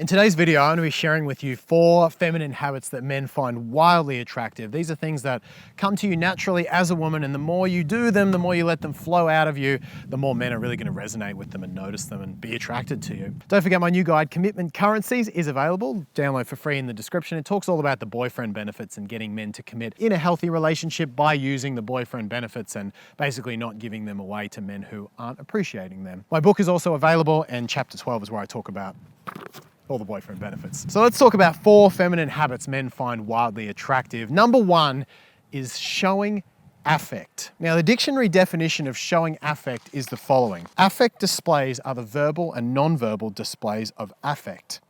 In today's video, I'm going to be sharing with you 4 feminine habits that men find wildly attractive. These are things that come to you naturally as a woman, and the more you do them, the more you let them flow out of you, the more men are really going to resonate with them and notice them and be attracted to you. Don't forget my new guide, Commitment Currencies, is available. Download for free in the description. It talks all about the boyfriend benefits and getting men to commit in a healthy relationship by using the boyfriend benefits and basically not giving them away to men who aren't appreciating them. My book is also available, and chapter 12 is where I talk about all the boyfriend benefits. So let's talk about 4 feminine habits men find wildly attractive. Number 1 is showing affect. Now, the dictionary definition of showing affect is the following. Affect displays are the verbal and non-verbal displays of affect.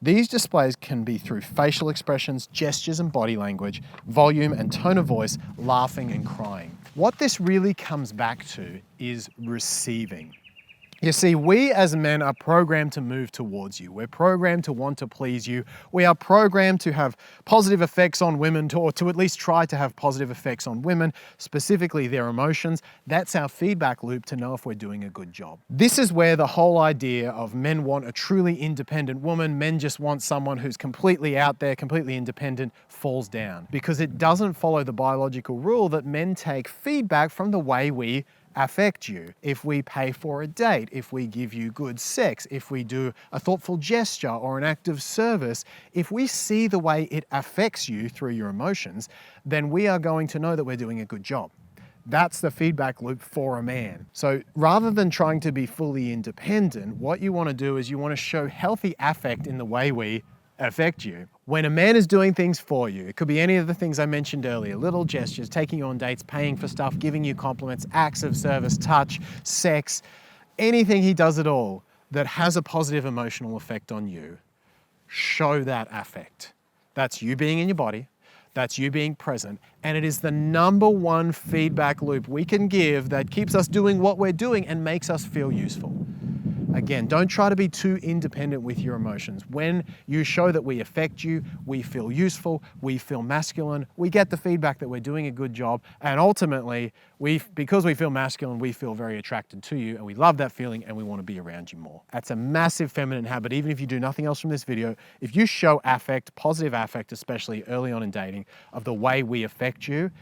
These displays can be through facial expressions, gestures and body language, volume and tone of voice, laughing and crying. What this really comes back to is receiving. You see, we as men are programmed to move towards you. We're programmed to want to please you. We are programmed to have positive effects on women, or to at least try to have positive effects on women, specifically their emotions. That's our feedback loop to know if we're doing a good job. This is where the whole idea of men want a truly independent woman, men just want someone who's completely out there, completely independent, falls down. Because it doesn't follow the biological rule that men take feedback from the way we affect you. If we pay for a date, if we give you good sex, if we do a thoughtful gesture or an act of service, if we see the way it affects you through your emotions, then we are going to know that we're doing a good job. That's the feedback loop for a man. So rather than trying to be fully independent, what you want to do is you want to show healthy affect in the way we affect you. When a man is doing things for you, it could be any of the things I mentioned earlier, little gestures, taking you on dates, paying for stuff, giving you compliments, acts of service, touch, sex, anything he does at all that has a positive emotional effect on you, show that affect. That's you being in your body, that's you being present, and it is the number 1 feedback loop we can give that keeps us doing what we're doing and makes us feel useful. Again, don't try to be too independent with your emotions. When you show that we affect you, we feel useful, we feel masculine, we get the feedback that we're doing a good job, and ultimately, because we feel masculine, we feel very attracted to you, and we love that feeling, and we want to be around you more. That's a massive feminine habit. Even if you do nothing else from this video, if you show affect, positive affect, especially early on in dating, of the way we affect you,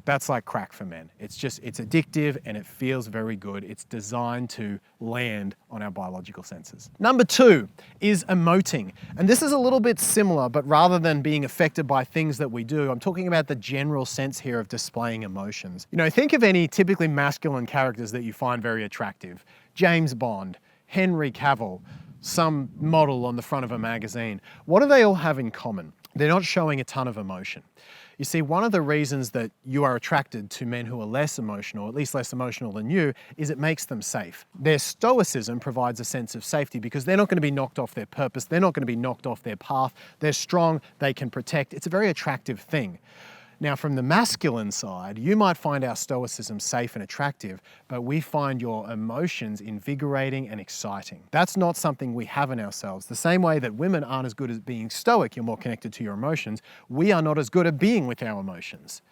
that's like crack for men. It's addictive and it feels very good. It's designed to land on our biological senses. Number 2 is emoting. And this is a little bit similar, but rather than being affected by things that we do, I'm talking about the general sense here of displaying emotions. You know, think of any typically masculine characters that you find very attractive. James Bond, Henry Cavill, some model on the front of a magazine. What do they all have in common? They're not showing a ton of emotion. You see, one of the reasons that you are attracted to men who are less emotional, at least less emotional than you, is it makes them safe. Their stoicism provides a sense of safety because they're not going to be knocked off their purpose, they're not going to be knocked off their path, they're strong, they can protect. It's a very attractive thing. Now, from the masculine side, you might find our stoicism safe and attractive, but we find your emotions invigorating and exciting. That's not something we have in ourselves. The same way that women aren't as good at being stoic, you're more connected to your emotions, we are not as good at being with our emotions.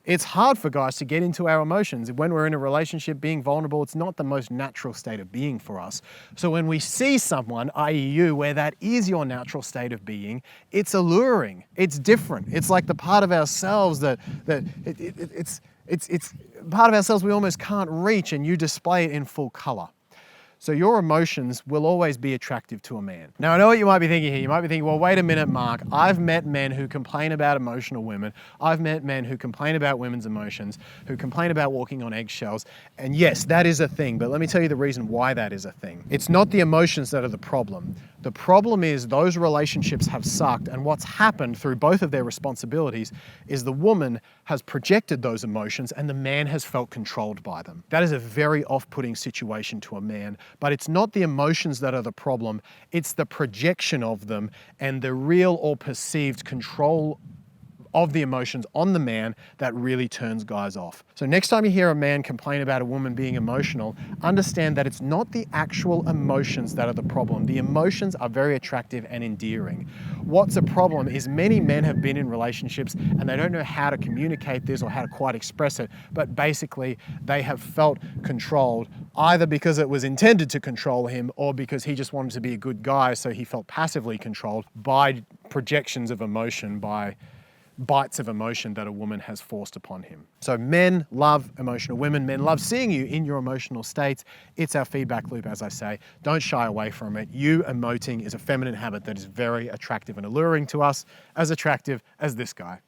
It's hard for guys to get into our emotions. When we're in a relationship, being vulnerable, it's not the most natural state of being for us. So when we see someone, i.e. you, where that is your natural state of being, it's alluring, it's different. It's like the part of ourselves it's part of ourselves we almost can't reach, and you display it in full color. So your emotions will always be attractive to a man. Now, I know what you might be thinking here. You might be thinking, well, wait a minute, Mark. I've met men who complain about emotional women. I've met men who complain about women's emotions, who complain about walking on eggshells. And yes, that is a thing, but let me tell you the reason why that is a thing. It's not the emotions that are the problem. The problem is those relationships have sucked, and what's happened through both of their responsibilities is the woman has projected those emotions and the man has felt controlled by them. That is a very off-putting situation to a man. But it's not the emotions that are the problem, it's the projection of them and the real or perceived control of the emotions on the man that really turns guys off. So next time you hear a man complain about a woman being emotional, understand that it's not the actual emotions that are the problem. The emotions are very attractive and endearing. What's a problem is many men have been in relationships and they don't know how to communicate this or how to quite express it, but basically they have felt controlled, either because it was intended to control him or because he just wanted to be a good guy, so he felt passively controlled by projections of emotion, by bites of emotion that a woman has forced upon him. So men love emotional women. Men love seeing you in your emotional states. It's our feedback loop, as I say. Don't shy away from it. You emoting is a feminine habit that is very attractive and alluring to us, as attractive as this guy.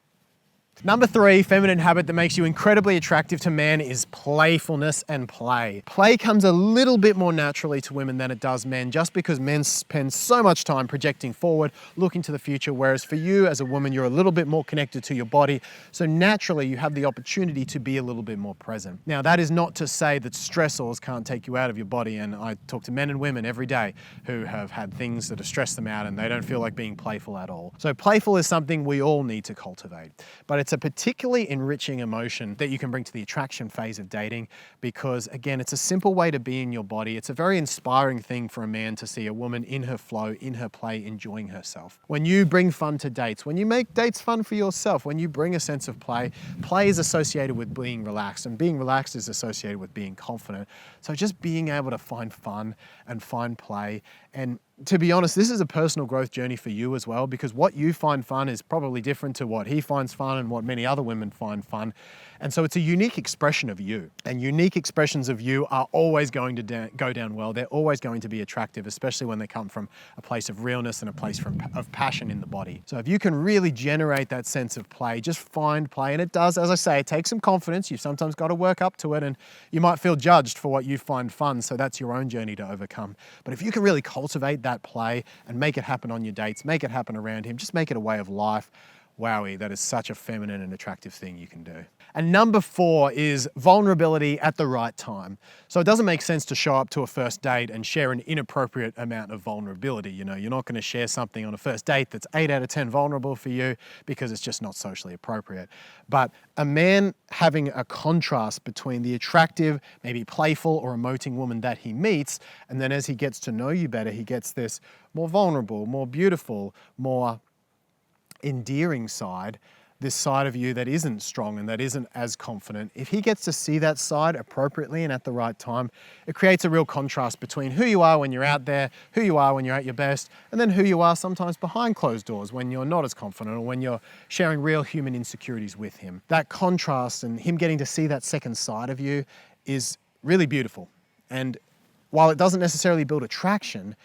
Number 3 feminine habit that makes you incredibly attractive to men is playfulness and play. Play comes a little bit more naturally to women than it does men, just because men spend so much time projecting forward, looking to the future, whereas for you as a woman, you're a little bit more connected to your body. So naturally, you have the opportunity to be a little bit more present. Now, that is not to say that stressors can't take you out of your body. And I talk to men and women every day who have had things that have stressed them out and they don't feel like being playful at all. So playful is something we all need to cultivate, but it's a particularly enriching emotion that you can bring to the attraction phase of dating because, again, it's a simple way to be in your body. It's a very inspiring thing for a man to see a woman in her flow, in her play, enjoying herself. When you bring fun to dates, when you make dates fun for yourself, when you bring a sense of play, play is associated with being relaxed, and being relaxed is associated with being confident. So just being able to find fun and find play, and to be honest, this is a personal growth journey for you as well, because what you find fun is probably different to what he finds fun and what many other women find fun. And so it's a unique expression of you, and unique expressions of you are always going to go down well. They're always going to be attractive, especially when they come from a place of realness and a place of passion in the body. So if you can really generate that sense of play, just find play. And it does, as I say, it takes some confidence. You've sometimes got to work up to it, and you might feel judged for what you find fun. So that's your own journey to overcome. But if you can really cultivate that play and make it happen on your dates, make it happen around him, just make it a way of life, wowie, that is such a feminine and attractive thing you can do. And number 4 is vulnerability at the right time. So it doesn't make sense to show up to a first date and share an inappropriate amount of vulnerability. You know, you're not going to share something on a first date that's 8 out of 10 vulnerable for you because it's just not socially appropriate. But a man having a contrast between the attractive, maybe playful or emoting woman that he meets, and then as he gets to know you better, he gets this more vulnerable, more beautiful, more endearing side, this side of you that isn't strong and that isn't as confident. If he gets to see that side appropriately and at the right time, it creates a real contrast between who you are when you're out there, who you are when you're at your best, and then who you are sometimes behind closed doors when you're not as confident or when you're sharing real human insecurities with him. That contrast and him getting to see that second side of you is really beautiful. And while it doesn't necessarily build attraction,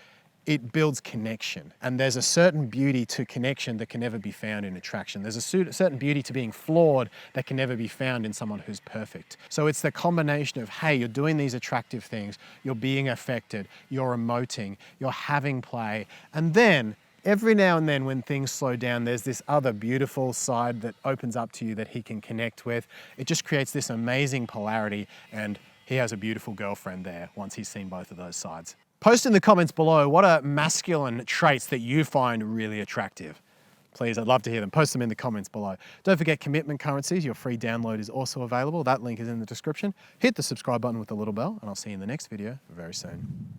it builds connection. And there's a certain beauty to connection that can never be found in attraction. There's a certain beauty to being flawed that can never be found in someone who's perfect. So it's the combination of, hey, you're doing these attractive things, you're being affected, you're emoting, you're having play, and then every now and then when things slow down, there's this other beautiful side that opens up to you that he can connect with. It just creates this amazing polarity, and he has a beautiful girlfriend there once he's seen both of those sides. Post in the comments below, what are masculine traits that you find really attractive? Please, I'd love to hear them. Post them in the comments below. Don't forget Commitment Currencies, your free download is also available. That link is in the description. Hit the subscribe button with the little bell, and I'll see you in the next video very soon.